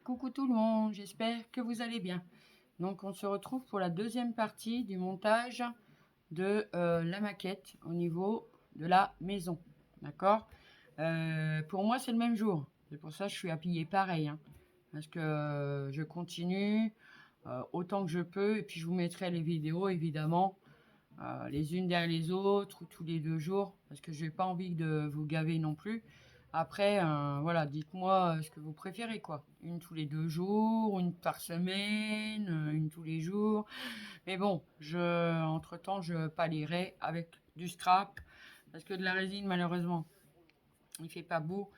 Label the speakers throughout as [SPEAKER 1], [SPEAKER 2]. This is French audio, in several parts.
[SPEAKER 1] coucou tout le monde, j'espère que vous allez bien. Donc on se retrouve pour la deuxième partie du montage de la maquette au niveau de la maison. D'accord. Pour moi c'est le même jour, c'est pour ça que je suis habillée pareil. Hein, parce que je continue autant que je peux et puis je vous mettrai les vidéos évidemment les unes derrière les autres ou tous les 2 jours parce que je n'ai pas envie de vous gaver non plus. Après, voilà, dites-moi ce que vous préférez, quoi. Une tous les 2 jours, une par semaine, une tous les jours. Mais bon, entre-temps, je pallierai avec du scrap parce que de la résine, malheureusement, il fait pas beau.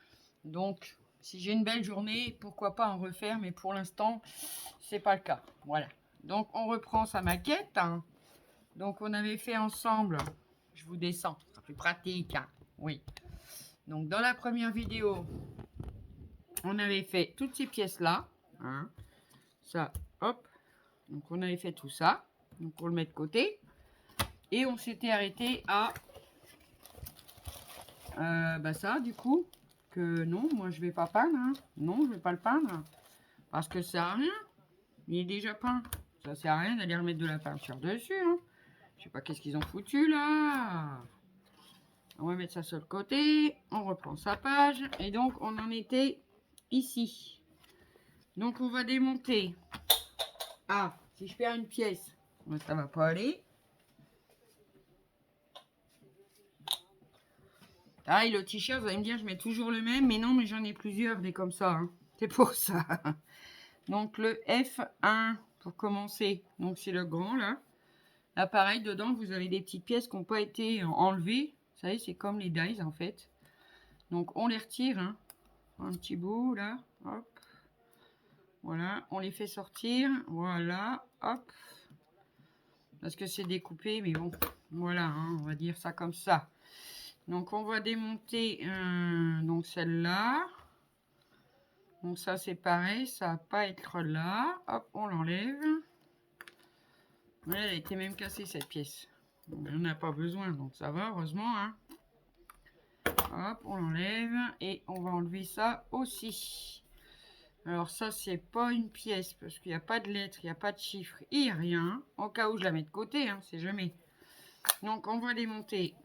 [SPEAKER 1] Donc, si j'ai une belle journée, pourquoi pas en refaire, mais pour l'instant, c'est pas le cas. Voilà. Donc, on reprend sa maquette. Hein. Donc, on avait fait ensemble, je vous descends, c'est plus pratique, hein. Oui. Donc, dans la première vidéo, on avait fait toutes ces pièces-là. Hein. Ça, hop. Donc, on avait fait tout ça. Donc, on le met de côté. Et on s'était arrêté à ça, du coup. Que non, moi, je vais pas peindre. Hein. Non, je vais pas le peindre. Parce que ça sert à rien. Il est déjà peint. Ça sert à rien d'aller remettre de la peinture dessus. Hein. Je sais pas qu'est-ce qu'ils ont foutu, là. On va mettre ça sur le côté. On reprend sa page. Et donc, on en était ici. Donc, on va démonter. Ah, si je perds une pièce, ça va pas aller. Ah, et le t-shirt, vous allez me dire, je mets toujours le même. Mais non, mais j'en ai plusieurs, des comme ça. Hein. C'est pour ça. Donc, le F1, pour commencer. Donc, c'est le grand, là. Là, pareil, dedans, vous avez des petites pièces qui n'ont pas été enlevées. Vous savez, c'est comme les dies, en fait. Donc, on les retire. Hein. Un petit bout, là. Hop. Voilà, on les fait sortir. Voilà, hop. Parce que c'est découpé, mais bon, voilà, hein, on va dire ça comme ça. Donc, on va démonter donc celle-là. Donc, ça, c'est pareil, ça va pas être là. Hop, on l'enlève. Elle a été même cassée, cette pièce. On n'en a pas besoin, donc ça va, heureusement. Hein. Hop, on l'enlève. Et on va enlever ça aussi. Alors ça, c'est pas une pièce, parce qu'il n'y a pas de lettres, il n'y a pas de chiffres, il n'y a rien. Au cas où je la mets de côté, hein, c'est jamais. Donc, on va démonter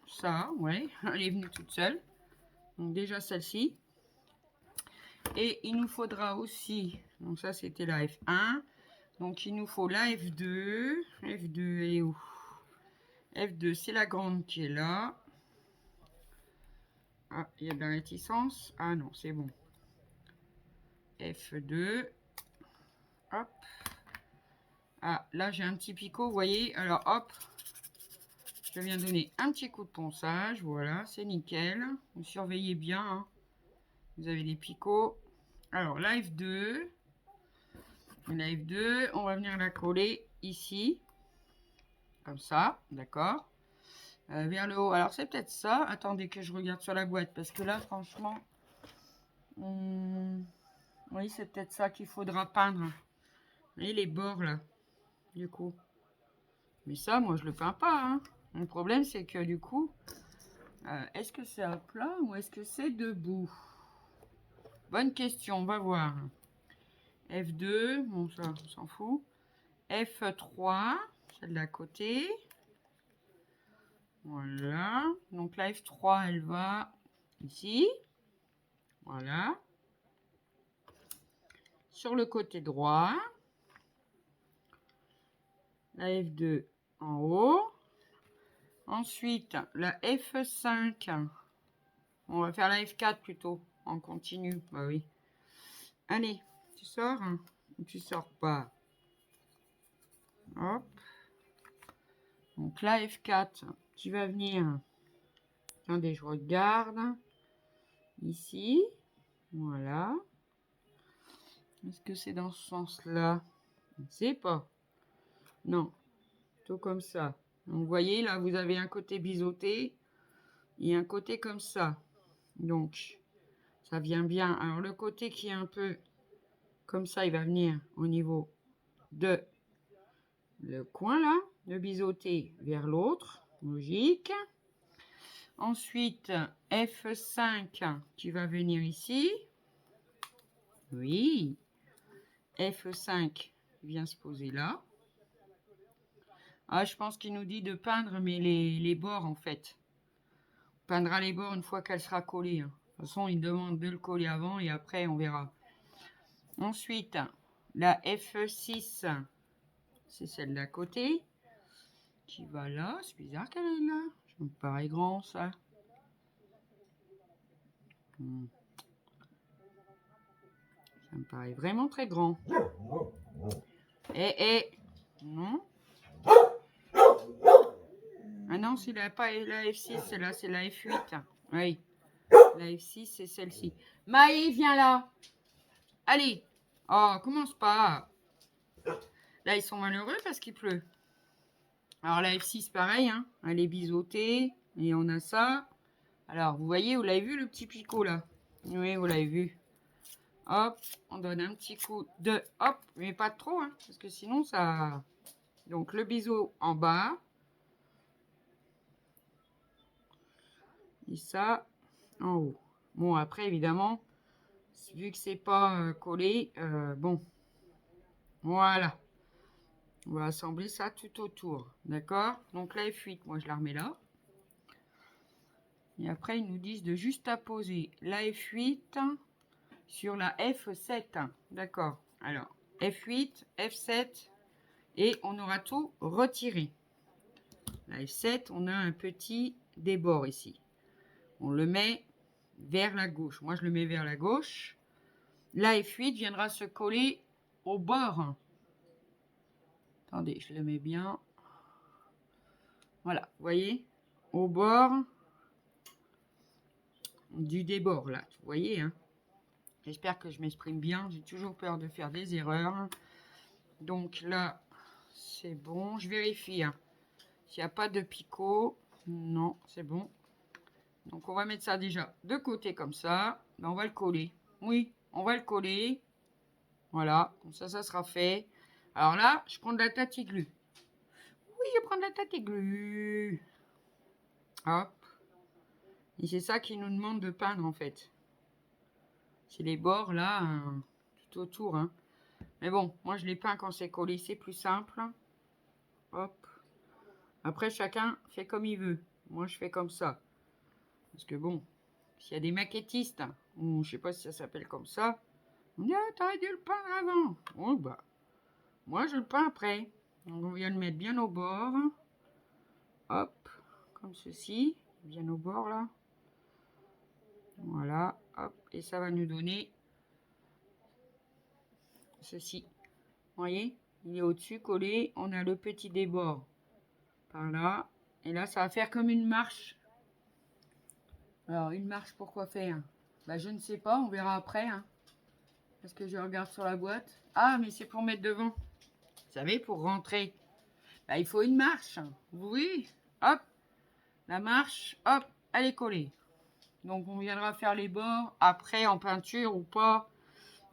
[SPEAKER 1] ça, ouais, elle est venue toute seule. Donc, déjà celle-ci. Et il nous faudra aussi, donc ça, c'était la F1. Donc, il nous faut la F2. F2, elle est où? F2, c'est la grande qui est là. Ah, il y a de la réticence. Ah non, c'est bon. F2. Hop. Ah, là, j'ai un petit picot, vous voyez. Alors, hop. Je viens donner un petit coup de ponçage. Voilà, c'est nickel. Vous surveillez bien. Hein. Vous avez des picots. Alors, la F2. La F2, on va venir la coller ici. Comme ça, d'accord. Vers le haut. Alors, c'est peut-être ça. Attendez que je regarde sur la boîte. Parce que là, franchement... oui, c'est peut-être ça qu'il faudra peindre. Vous voyez les bords, là. Du coup. Mais ça, moi, je le peins pas. Hein. Le problème, c'est que du coup... est-ce que c'est à plat ou est-ce que c'est debout? Bonne question, on va voir. F2, bon ça, on s'en fout. F3, celle de la côté. Voilà. Donc la F3, elle va ici. Voilà. Sur le côté droit. La F2 en haut. Ensuite, la F5. On va faire la F4 plutôt, en continu. Bah oui. Allez, tu sors ou tu sors pas? Hop. Donc la F4 qui va venir. Attendez, je regarde. Ici. Voilà. Est-ce que c'est dans ce sens-là? Je ne sais pas. Non. Plutôt comme ça. Donc, vous voyez, là, vous avez un côté biseauté et un côté comme ça. Donc, ça vient bien. Alors, le côté qui est un peu comme ça, il va venir au niveau de le coin, là. Le biseauté vers l'autre. Logique. Ensuite, F5 qui va venir ici. Oui. F5 vient se poser là. Ah, je pense qu'il nous dit de peindre, mais les bords, en fait. On peindra les bords une fois qu'elle sera collée. De toute façon, il demande de le coller avant et après, on verra. Ensuite, la F6, c'est celle d'à côté, qui va là. C'est bizarre qu'elle est là. Ça me paraît grand, ça. Ça me paraît vraiment très grand. Non. Ah non, c'est pas la F6, celle-là, c'est la F8. Oui, la F6, c'est celle-ci. Maë, viens là. Allez. Oh, commence pas. Là, ils sont malheureux parce qu'il pleut. Alors, la F6, pareil, hein. Elle est biseautée. Et on a ça. Alors, vous voyez, vous l'avez vu, le petit picot, là? Oui, vous l'avez vu. Hop, on donne un petit coup de... Hop, mais pas trop, hein, parce que sinon, ça... Donc, le biseau en bas. Et ça, en haut. Bon, après, évidemment, vu que c'est pas collé, bon, voilà. On va assembler ça tout autour, d'accord? Donc la F8, moi je la remets là. Et après, ils nous disent de juste apposer la F8 sur la F7, d'accord? Alors, F8, F7, et on aura tout retiré. La F7, on a un petit débord ici. On le met vers la gauche. Moi, je le mets vers la gauche. La F8 viendra se coller au bord. Attendez, je le mets bien. Voilà, vous voyez, au bord du débord, là. Vous voyez, hein. J'espère que je m'exprime bien. J'ai toujours peur de faire des erreurs. Donc là, c'est bon. Je vérifie, hein, s'il n'y a pas de picot. Non, c'est bon. Donc, on va mettre ça déjà de côté comme ça. Ben, on va le coller. Oui, on va le coller. Voilà, comme ça sera fait. Alors là, je prends de la tâtiglue. Oui, je prends de la tâtiglue. Hop. Et c'est ça qui nous demande de peindre, en fait. C'est les bords, là, tout autour, hein. Mais bon, moi, je les peins quand c'est collé, c'est plus simple. Hop. Après, chacun fait comme il veut. Moi, je fais comme ça. Parce que bon, s'il y a des maquettistes, ou je sais pas si ça s'appelle comme ça, on dit, ah, t'aurais dû le peindre avant. Bon, bah, moi, je le peins après. Donc, on vient le mettre bien au bord. Hop, comme ceci. Bien au bord, là. Voilà, hop. Et ça va nous donner ceci. Vous voyez, il est au-dessus, collé. On a le petit débord par là. Et là, ça va faire comme une marche. Alors, une marche, pourquoi faire? Bah, je ne sais pas, on verra après. Hein. Parce que je regarde sur la boîte. Ah, mais c'est pour mettre devant. Vous savez, pour rentrer. Bah, il faut une marche. Oui, hop. La marche, hop, elle est collée. Donc, on viendra faire les bords après en peinture ou pas.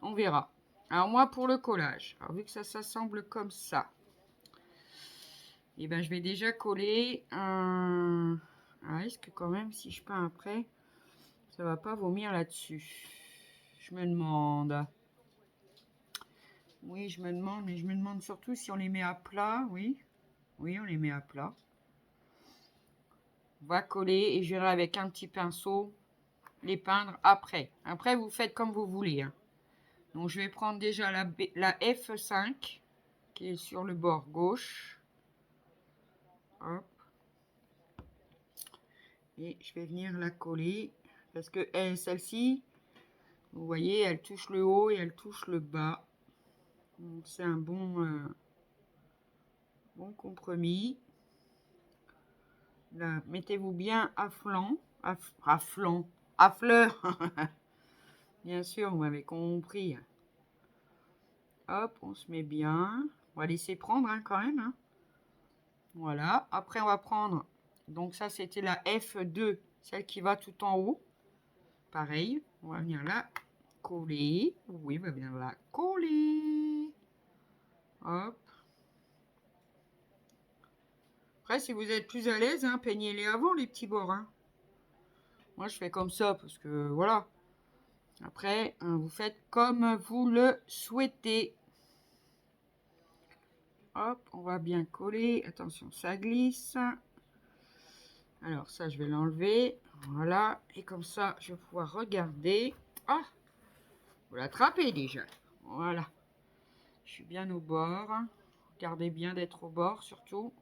[SPEAKER 1] On verra. Alors, moi, pour le collage. Alors, vu que ça s'assemble comme ça. Et ben, je vais déjà coller un... Ah, est-ce que quand même, si je peins après, ça va pas vomir là-dessus? Je me demande. Oui, je me demande, mais je me demande surtout si on les met à plat, oui. Oui, on les met à plat. On va coller et je vais avec un petit pinceau les peindre après. Après, vous faites comme vous voulez. Hein. Donc, je vais prendre déjà la F5 qui est sur le bord gauche. Hop. Et je vais venir la coller parce que celle-ci, vous voyez, elle touche le haut et elle touche le bas. Donc, c'est un bon compromis. Là, mettez-vous bien à flanc, à flanc, à fleur. Bien sûr, vous m'avez compris. Hop, on se met bien. On va laisser prendre hein, quand même. Hein. Voilà. Après, on va prendre. Donc ça, c'était la F2, celle qui va tout en haut. Pareil, on va venir là coller. Oui, on va venir là coller. Hop. Après, si vous êtes plus à l'aise, hein, peignez-les avant, les petits bords. Hein. Moi, je fais comme ça parce que voilà. Après, hein, vous faites comme vous le souhaitez. hop, on va bien coller. Attention, ça glisse. Alors ça, je vais l'enlever. Voilà. Et comme ça, je vais pouvoir regarder. Ah, vous l'attrapez déjà. Voilà. Je suis bien au bord. Regardez bien d'être au bord surtout.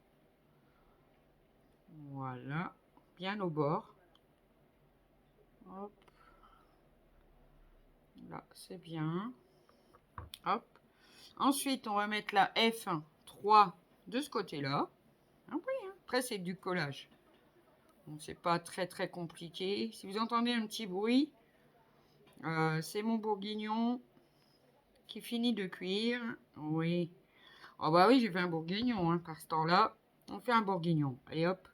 [SPEAKER 1] Voilà. Bien au bord. Hop. Là, c'est bien. Hop. Ensuite, on va mettre la F3 de ce côté-là. Ah oui, hein. Après, c'est du collage. Donc, c'est pas très compliqué. Si vous entendez un petit bruit, c'est mon bourguignon qui finit de cuire. Oui. Oh bah oui, j'ai fait un bourguignon, hein, par ce temps-là. On fait un bourguignon. Allez hop.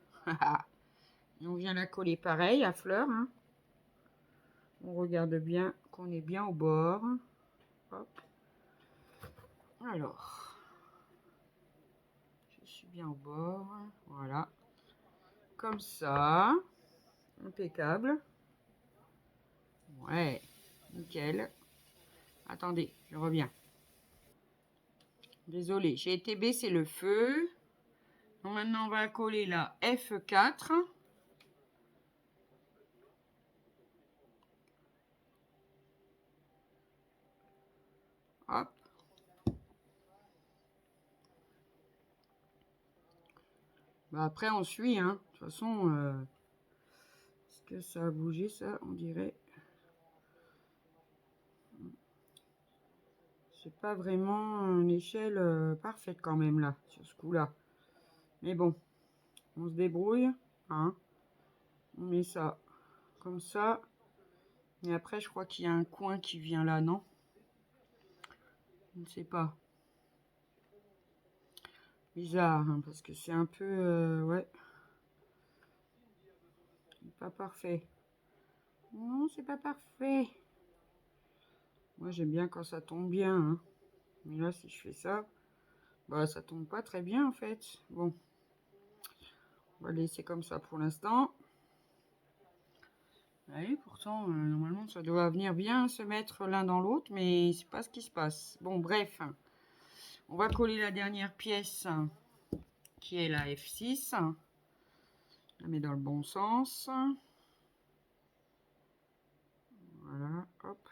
[SPEAKER 1] Et on vient la coller pareil à fleur. Hein. On regarde bien qu'on est bien au bord. Hop. Alors. Je suis bien au bord. Voilà. Comme ça. Impeccable. Ouais. Nickel. Attendez, je reviens. Désolée, j'ai été baisser le feu. Donc maintenant, on va coller la F4. Hop. Bah après, on suit. Hein. De toute façon, est-ce que ça a bougé, ça, on dirait. C'est pas vraiment une échelle parfaite quand même, là, sur ce coup-là. Mais bon, on se débrouille. Hein. On met ça comme ça. Et après, je crois qu'il y a un coin qui vient là, non? Je ne sais pas. Bizarre, hein, parce que c'est un peu... ouais. Pas parfait. Non, c'est pas parfait. Moi, j'aime bien quand ça tombe bien. Hein. Mais là, si je fais ça, bah, ça tombe pas très bien, en fait. Bon. On va laisser comme ça pour l'instant. Oui, pourtant, normalement, ça doit venir bien se mettre l'un dans l'autre, mais c'est pas ce qui se passe. Bon, bref. On va coller la dernière pièce, qui est la F6. On la met dans le bon sens. Voilà, hop.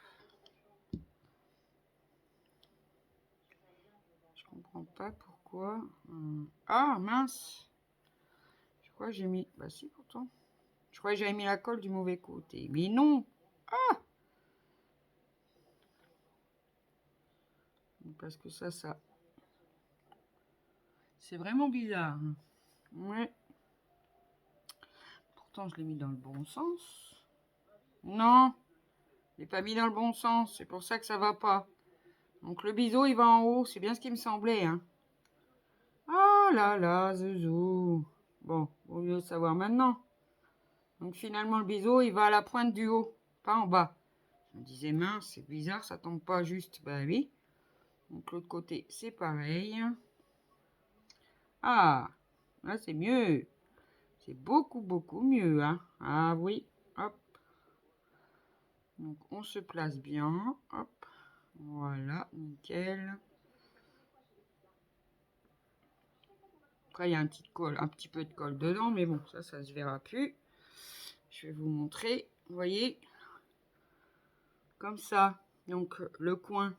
[SPEAKER 1] Je comprends pas pourquoi. Ah, mince. Je crois que j'ai mis... Bah si, pourtant. Je crois que j'avais mis la colle du mauvais côté. Mais non. Ah. Parce que ça... C'est vraiment bizarre. Ouais. Pourtant, je l'ai mis dans le bon sens. Non. Je l'ai pas mis dans le bon sens. C'est pour ça que ça va pas. Donc, le biseau, il va en haut. C'est bien ce qui me semblait. Hein. Oh là là, zouzou. Bon, vaut mieux le savoir maintenant. Donc, finalement, le biseau, il va à la pointe du haut. Pas en bas. Je me disais, mince, c'est bizarre, ça tombe pas juste. Bah oui. Donc, l'autre côté, c'est pareil. Ah, là, c'est mieux. C'est beaucoup mieux. Hein. Ah oui, hop. Donc, on se place bien. Hop. Voilà, nickel. Après, il y a un petit peu de colle dedans, mais bon, ça se verra plus. Je vais vous montrer. Vous voyez, comme ça. Donc, le coin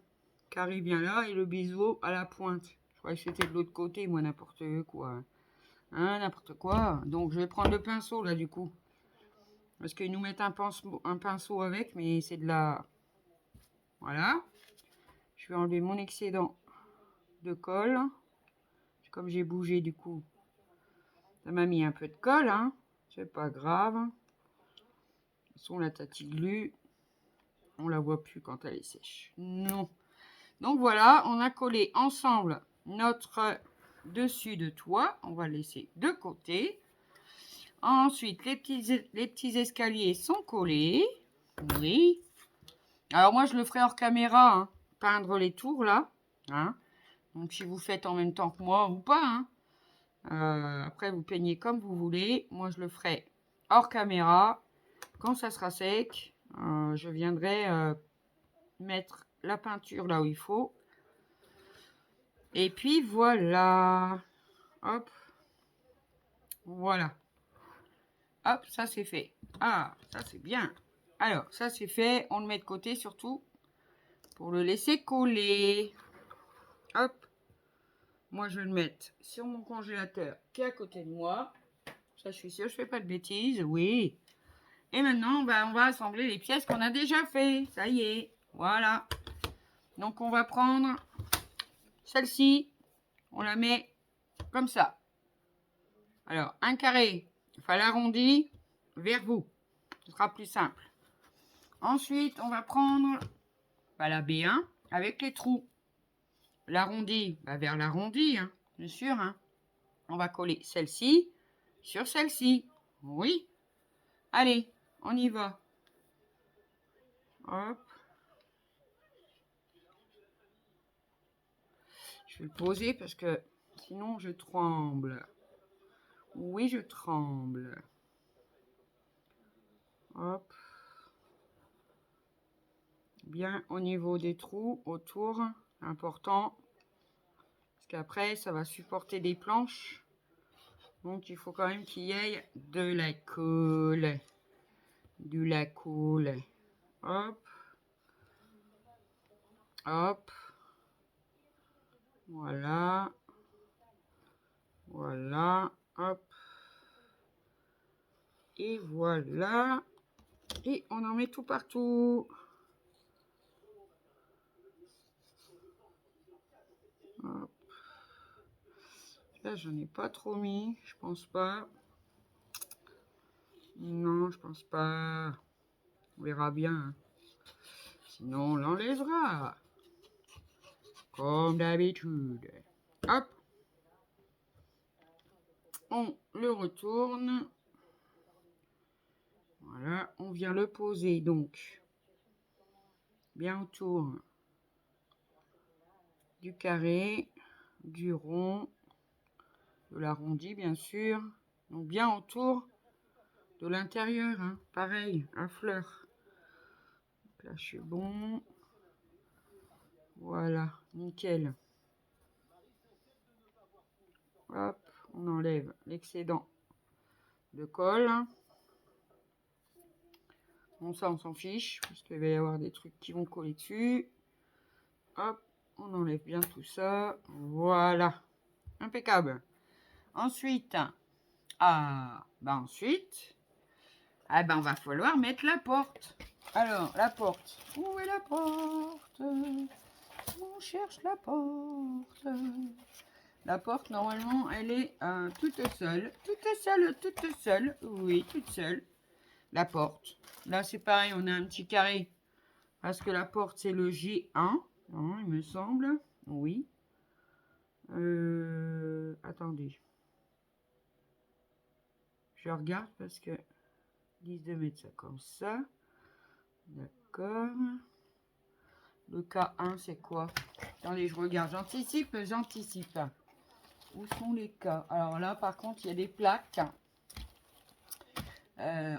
[SPEAKER 1] qui arrive bien là et le biseau à la pointe. Je croyais que c'était de l'autre côté, moi, n'importe quoi. Hein, n'importe quoi. Donc, je vais prendre le pinceau, là, du coup. Parce qu'ils nous mettent un pinceau avec, mais c'est de la... Voilà. Je vais enlever mon excédent de colle. Comme j'ai bougé, du coup, ça m'a mis un peu de colle, hein. C'est pas grave. De toute façon, la tati glue, on la voit plus quand elle est sèche. Non. Donc voilà, on a collé ensemble notre dessus de toit. On va le laisser de côté. Ensuite, les petits escaliers sont collés. Oui. Alors moi, je le ferai hors caméra, hein, peindre les tours là. Hein. Donc si vous faites en même temps que moi ou pas. Hein. Après, vous peignez comme vous voulez. Moi, je le ferai hors caméra. Quand ça sera sec, je viendrai mettre la peinture là où il faut. Et puis voilà. Hop. Voilà. Hop, ça c'est fait. Ah, ça c'est bien. Alors, ça c'est fait. On le met de côté surtout pour le laisser coller. Hop. Moi, je vais le mettre sur mon congélateur qui est à côté de moi. Ça, je suis sûre, je fais pas de bêtises. Oui. Et maintenant, on va assembler les pièces qu'on a déjà fait. Ça y est. Voilà. Donc, on va prendre celle-ci. On la met comme ça. Alors, un carré. Enfin, l'arrondi vers vous. Ce sera plus simple. Ensuite, on va prendre la B1 avec les trous. L'arrondi vers l'arrondi, hein, bien sûr. Hein. On va coller celle-ci sur celle-ci. Oui. Allez, on y va. Hop. Je vais le poser parce que sinon je tremble. Oui, je tremble. Hop. Bien au niveau des trous autour. Important. Parce qu'après, ça va supporter des planches. Donc, il faut quand même qu'il y ait de la colle. De la colle. Hop. Hop. Voilà. Voilà. Hop. Et voilà. Et on en met tout partout. Hop. Là, j'en ai pas trop mis. Je pense pas. Non, je pense pas. On verra bien. Hein. Sinon, on l'enlèvera. Comme d'habitude. Hop. On le retourne. Voilà. On vient le poser donc bien autour du carré, du rond, de l'arrondi bien sûr. Donc bien autour de l'intérieur. Hein. Pareil, à fleur. Donc là, je suis bon. Voilà, nickel. Hop, on enlève l'excédent de colle. Bon, ça, on s'en fiche, parce qu'il va y avoir des trucs qui vont coller dessus. Hop, on enlève bien tout ça. Voilà, impeccable. Ensuite, ensuite, on va falloir mettre la porte. Alors, la porte. Où est la porte? On cherche la porte. La porte, normalement, elle est toute seule. Toute seule. Oui, toute seule. La porte. Là, c'est pareil, on a un petit carré. Parce que la porte, c'est le G1. Non, il me semble. Oui. Attendez. Je regarde parce que... Ils disent de mettre ça comme ça. D'accord. Le K1, c'est quoi? Attendez, je regarde. J'anticipe. Où sont les cas? Alors là, par contre, il y a des plaques.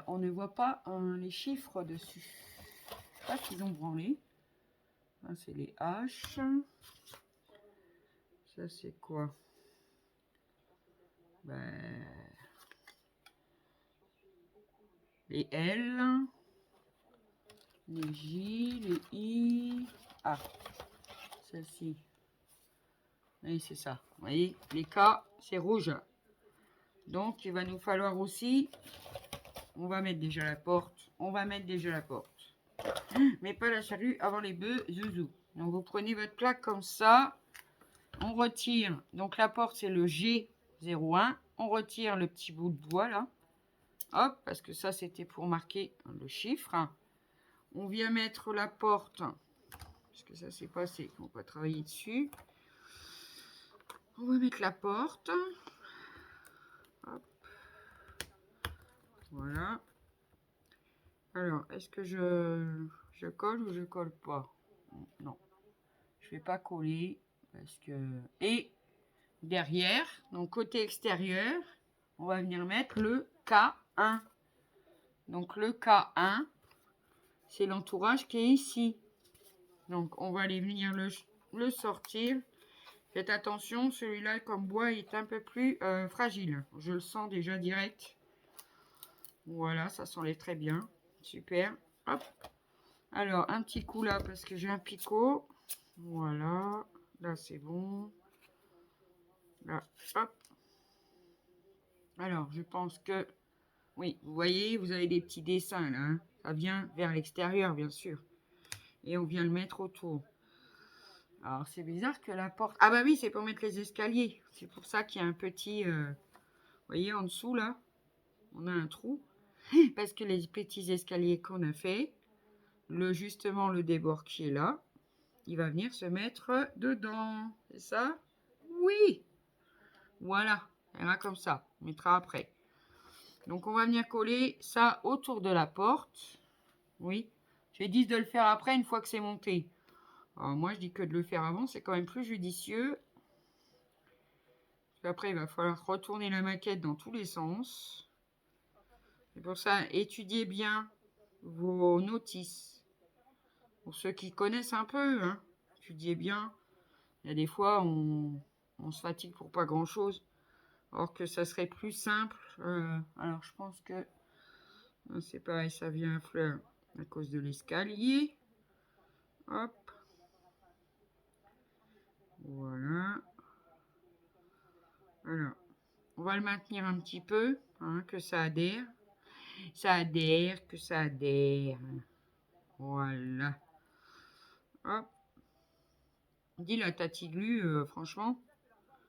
[SPEAKER 1] On ne voit pas les chiffres dessus. Je sais pas qu'ils ont branlé. Ça, c'est les H. Ça, c'est quoi? Les L. Les J. Les I. Ah. Celle-ci. Oui, c'est ça. Vous voyez, les K, c'est rouge. Donc, il va nous falloir aussi... On va mettre déjà la porte. Mais pas la charrue avant les bœufs zouzou. Donc, vous prenez votre plaque comme ça. On retire. Donc, la porte, c'est le G01. On retire le petit bout de bois, là. Hop, parce que ça, c'était pour marquer le chiffre. On vient mettre la porte. Parce que ça, c'est passé. On va travailler dessus. On va mettre la porte. Hop. Voilà. Alors, est-ce que je colle ou je colle pas? Non. Je vais pas coller parce que... Et derrière, donc côté extérieur, on va venir mettre le K1. Donc le K1, c'est l'entourage qui est ici. Donc on va aller venir le sortir Faites attention, celui-là, comme bois, est un peu plus fragile. Je le sens déjà direct. Voilà, ça s'enlève très bien. Super. Hop. Alors, un petit coup là, parce que j'ai un picot. Voilà. Là, c'est bon. Là, hop. Alors, je pense que... Oui, vous voyez, vous avez des petits dessins là. Hein. Ça vient vers l'extérieur, bien sûr. Et on vient le mettre autour. Alors, c'est bizarre que la porte... Ah bah oui, c'est pour mettre les escaliers. C'est pour ça qu'il y a un petit... Vous voyez, en dessous, là, on a un trou. Parce que les petits escaliers qu'on a fait, justement, le débord qui est là, il va venir se mettre dedans. C'est ça? Oui. Voilà. Elle ira comme ça. On mettra après. Donc, on va venir coller ça autour de la porte. Oui. J'ai dit de le faire après, une fois que c'est monté. Alors, moi, je dis que de le faire avant, c'est quand même plus judicieux. Après, il va falloir retourner la maquette dans tous les sens. C'est pour ça, étudiez bien vos notices. Pour ceux qui connaissent un peu, hein, étudiez bien. Il y a des fois, on se fatigue pour pas grand-chose. Alors que ça serait plus simple. Alors, je pense que c'est pareil, ça vient à fleur à cause de l'escalier. Hop. Voilà. Alors, on va le maintenir un petit peu, hein, que ça adhère. Ça adhère, que ça adhère. Voilà. Hop. Dit la tatiglu, franchement,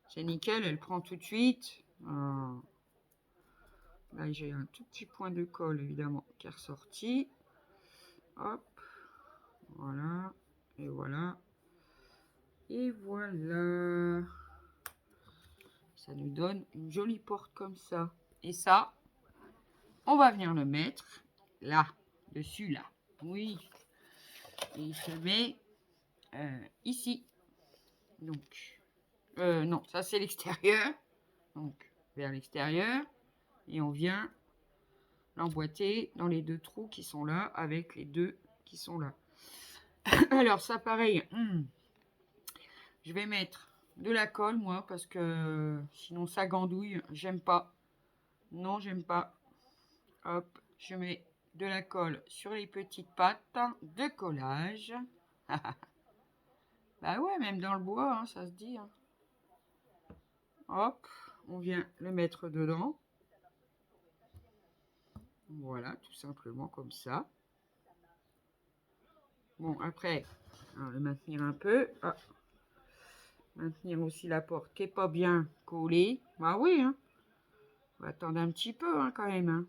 [SPEAKER 1] c'est nickel, elle prend tout de suite. Là, j'ai un tout petit point de colle, évidemment, qui est ressorti. Hop. Voilà. Et voilà. Et voilà. Ça nous donne une jolie porte comme ça. Et ça, on va venir le mettre là, dessus, là. Oui. Et il se met ici. Donc, non, ça c'est l'extérieur. Donc, vers l'extérieur. Et on vient l'emboîter dans les deux trous qui sont là, avec les deux qui sont là. Alors, ça, pareil, je vais mettre de la colle, moi, parce que sinon ça gandouille. J'aime pas. Non, j'aime pas. Hop, je mets de la colle sur les petites pattes de collage. Bah ouais, même dans le bois, hein, ça se dit. Hein. Hop, on vient le mettre dedans. Voilà, tout simplement comme ça. Bon, après, on va le maintenir un peu. Ah. Maintenir aussi la porte qui n'est pas bien collée. Bah oui, hein. On va attendre un petit peu hein, quand même. Hein.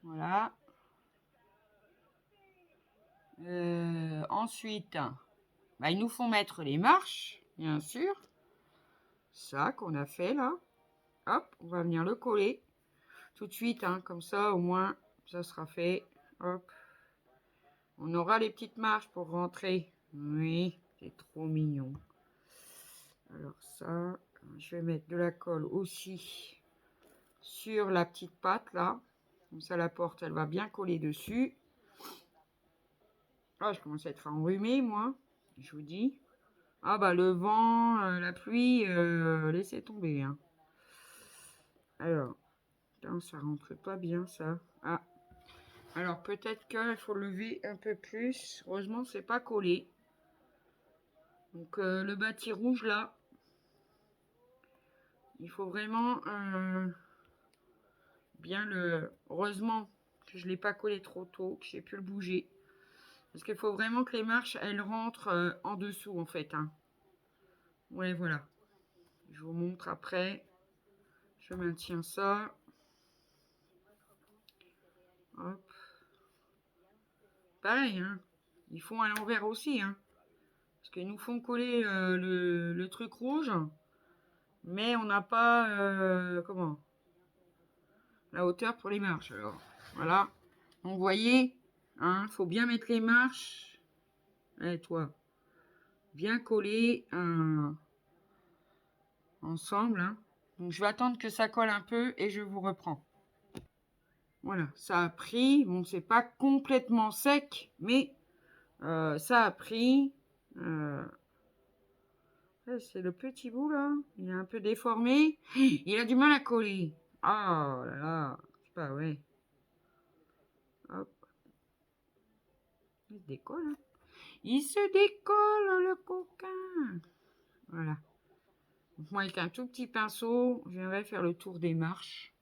[SPEAKER 1] Voilà. Ensuite, bah, ils nous font mettre les marches, bien sûr. Ça qu'on a fait là. Hop, on va venir le coller tout de suite. Hein, comme ça, au moins, ça sera fait. Hop. On aura les petites marches pour rentrer. Oui, c'est trop mignon. Alors ça, je vais mettre de la colle aussi sur la petite patte là. Comme ça, la porte, elle va bien coller dessus. Ah, je commence à être enrhumée, moi. Je vous dis. Ah bah le vent, la pluie, laissez tomber. Hein. Alors, ça rentre pas bien ça. Ah. Alors peut-être qu'il faut lever un peu plus. Heureusement, c'est pas collé. Donc le bâti rouge là, il faut vraiment bien le... Heureusement que je ne l'ai pas collé trop tôt, que j'ai pu le bouger. Parce qu'il faut vraiment que les marches, elles rentrent en dessous en fait. Hein. Ouais, voilà. Je vous montre après. Je maintiens ça. Hop. Pareil, hein. Ils font à l'envers aussi. Hein. Parce qu'ils nous font coller le truc rouge. Mais on n'a pas... comment la hauteur pour les marches. Alors, voilà. Donc, vous voyez, hein, faut bien mettre les marches. Et toi, bien collées ensemble. Hein. Donc, je vais attendre que ça colle un peu et je vous reprends. Voilà, ça a pris. Bon, c'est pas complètement sec, mais ça a pris. C'est le petit bout là. Il est un peu déformé. Il a du mal à coller. Oh là là. C'est pas vrai. Hop. Il se décolle. Hein. Il se décolle le coquin. Voilà. Donc, moi avec un tout petit pinceau, je viendrai faire le tour des marches.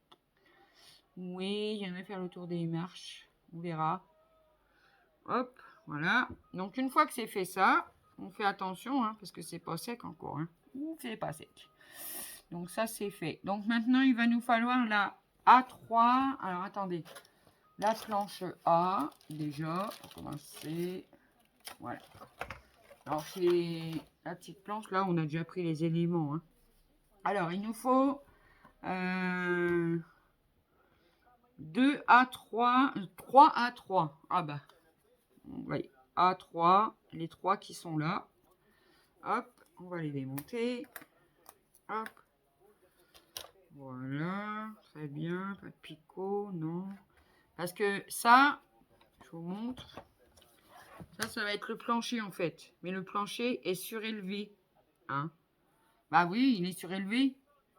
[SPEAKER 1] Oui, je viendrai faire le tour des marches. On verra. Hop, voilà. Donc une fois que c'est fait ça, on fait attention hein, parce que c'est pas sec encore. Hein. C'est pas sec. Donc ça c'est fait. Donc maintenant il va nous falloir la A3. Alors attendez. La planche A déjà pour commencer. Voilà. Alors c'est la petite planche là, on a déjà pris les éléments. Hein. Alors il nous faut 2 A3, 3 A3. Ah bah. Oui, A3, les 3 qui sont là. Hop, on va les démonter. Hop. Voilà, très bien. Pas de picot, non. Parce que ça, je vous montre. Ça va être le plancher en fait. Mais le plancher est surélevé. Hein. Bah oui, il est surélevé.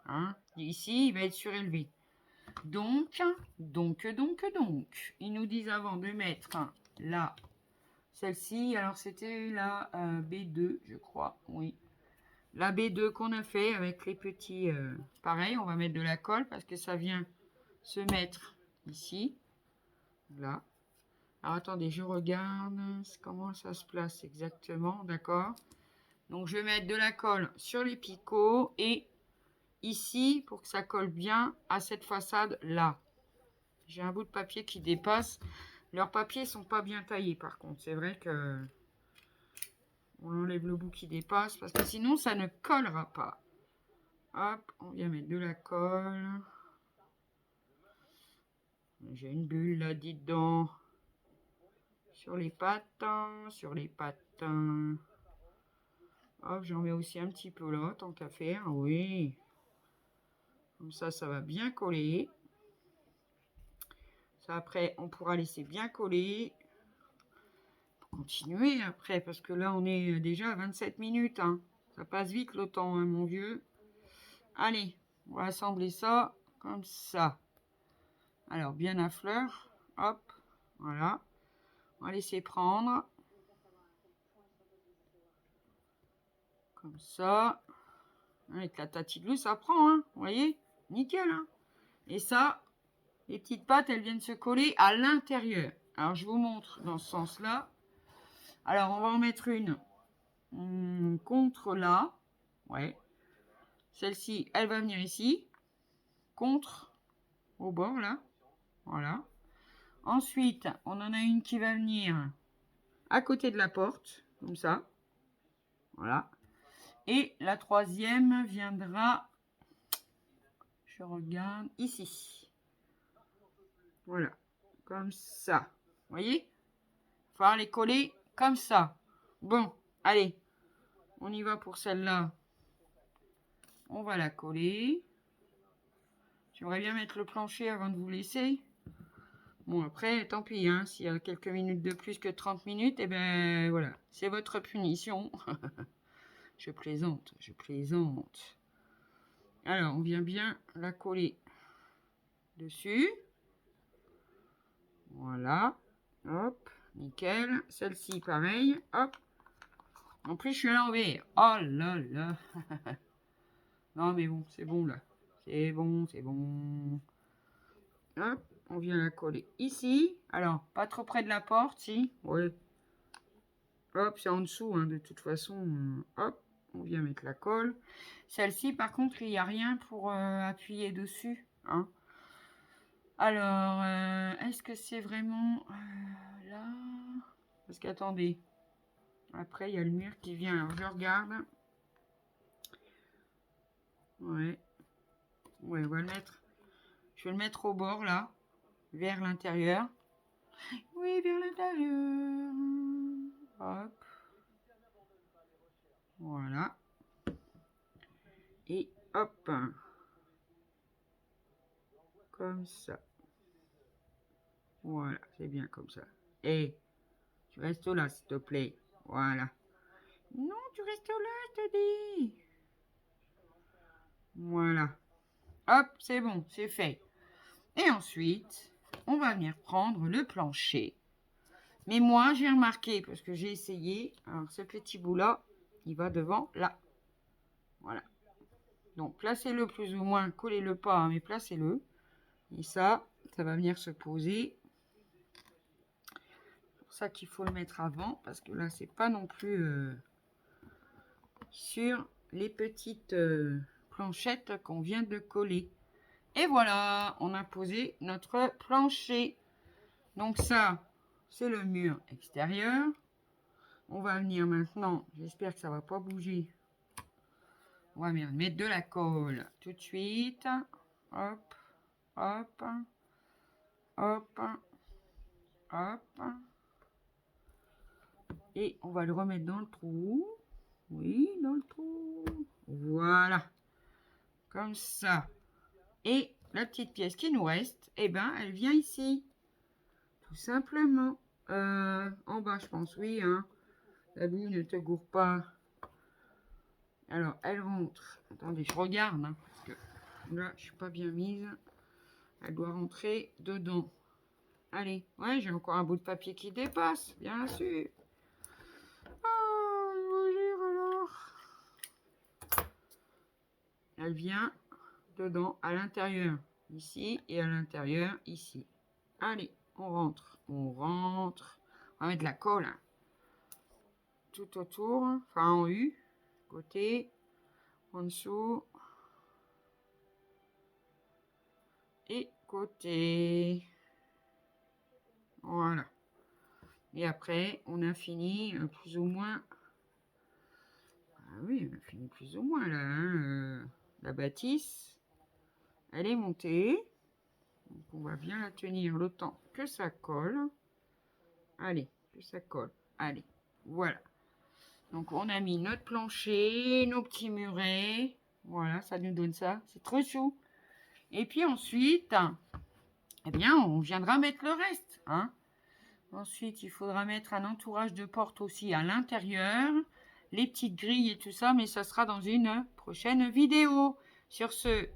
[SPEAKER 1] Hein. Ici, il va être surélevé. Donc, ils nous disent avant de mettre là, celle-ci. Alors, c'était la B2, je crois. Oui. La B2 qu'on a fait avec les petits... pareil, on va mettre de la colle parce que ça vient se mettre ici. Là. Alors, attendez, je regarde comment ça se place exactement. D'accord. Donc, je vais mettre de la colle sur les picots et ici pour que ça colle bien à cette façade-là. J'ai un bout de papier qui dépasse. Leurs papiers sont pas bien taillés par contre. C'est vrai que on enlève le bout qui dépasse parce que sinon ça ne collera pas. Hop, on vient mettre de la colle. J'ai une bulle là, dedans. Sur les pattes, sur les pattes. Hop, j'en mets aussi un petit peu là, tant qu'à faire. Oui. Comme ça va bien coller. Ça, après, on pourra laisser bien coller. Continuer après, parce que là, on est déjà à 27 minutes. Hein. Ça passe vite le temps, hein, mon vieux. Allez, on va assembler ça comme ça. Alors, bien à fleur. Hop, voilà. On va laisser prendre. Comme ça. Avec la tatillou, ça prend, hein. Vous voyez? Nickel, hein. Et ça, les petites pattes, elles viennent se coller à l'intérieur. Alors, je vous montre dans ce sens-là. Alors, on va en mettre une contre là. Ouais. Celle-ci, elle va venir ici. Contre, au bord, là. Voilà. Ensuite, on en a une qui va venir à côté de la porte, comme ça. Voilà. Et la troisième viendra, je regarde, ici. Voilà. Comme ça. Vous voyez? Il va falloir les coller comme ça. Bon, allez. On y va pour celle-là. On va la coller. J'aimerais bien mettre le plancher avant de vous laisser. Bon, après, tant pis, hein, s'il y a quelques minutes de plus que 30 minutes, et ben voilà, c'est votre punition. Je plaisante, je plaisante. Alors, on vient bien la coller dessus. Voilà. Hop, nickel. Celle-ci, pareil. Hop. En plus, je suis à l'envers. Oh là là. Non, mais bon, c'est bon, là. C'est bon, c'est bon. Hop, on vient la coller ici. Alors, pas trop près de la porte, si. Ouais. Hop, c'est en dessous, hein, de toute façon. Hop, on vient mettre la colle. Celle-ci, par contre, il n'y a rien pour appuyer dessus. Hein. Alors, est-ce que c'est vraiment là? Parce qu'attendez. Après, il y a le mur qui vient. Alors, je regarde. Ouais. Ouais, on va le mettre. Je vais le mettre au bord, là. Vers l'intérieur. Oui, vers l'intérieur. Hop. Voilà. Et hop. Comme ça. Voilà, c'est bien comme ça. Et tu restes là, s'il te plaît. Voilà. Non, tu restes là, je te dis. Voilà. Hop, c'est bon, c'est fait. Et ensuite, on va venir prendre le plancher. Mais moi, j'ai remarqué, parce que j'ai essayé, alors ce petit bout-là, il va devant là. Voilà. Donc, placez-le plus ou moins, collez-le pas, hein, mais placez-le. Et ça va venir se poser. C'est pour ça qu'il faut le mettre avant, parce que là, c'est pas non plus sur les petites planchettes qu'on vient de coller. Et voilà, on a posé notre plancher. Donc ça, c'est le mur extérieur. On va venir maintenant, j'espère que ça va pas bouger. On va venir mettre de la colle tout de suite. Hop, hop, hop, hop. Et on va le remettre dans le trou. Oui, dans le trou. Voilà. Comme ça. Et la petite pièce qui nous reste, eh ben, elle vient ici. Tout simplement. En bas, je pense, oui. Hein. La boue ne te gourre pas. Alors, elle rentre. Attendez, je regarde. Hein, parce que là, je suis pas bien mise. Elle doit rentrer dedans. Allez. Ouais, j'ai encore un bout de papier qui dépasse. Bien sûr. Ah, je vous jure alors. Elle vient dedans, à l'intérieur. Ici et à l'intérieur, ici. Allez, on rentre. On rentre. On va mettre de la colle. Hein. Tout autour. Enfin, en U. Côté. En dessous. Et côté. Voilà. Et après, on a fini plus ou moins. Ah oui, on a fini plus ou moins là. Hein, la bâtisse, elle est montée. Donc on va bien la tenir le temps que ça colle. Allez, que ça colle. Allez, voilà. Donc on a mis notre plancher, nos petits murets. Voilà, ça nous donne ça. C'est trop chou. Et puis ensuite, eh bien, on viendra mettre le reste. Hein. Ensuite, il faudra mettre un entourage de porte aussi à l'intérieur. Les petites grilles et tout ça, mais ça sera dans une prochaine vidéo. Sur ce,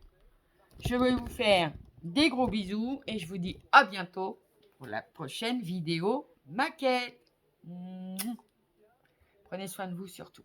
[SPEAKER 1] je vais vous faire des gros bisous et je vous dis à bientôt pour la prochaine vidéo maquette. Prenez soin de vous surtout.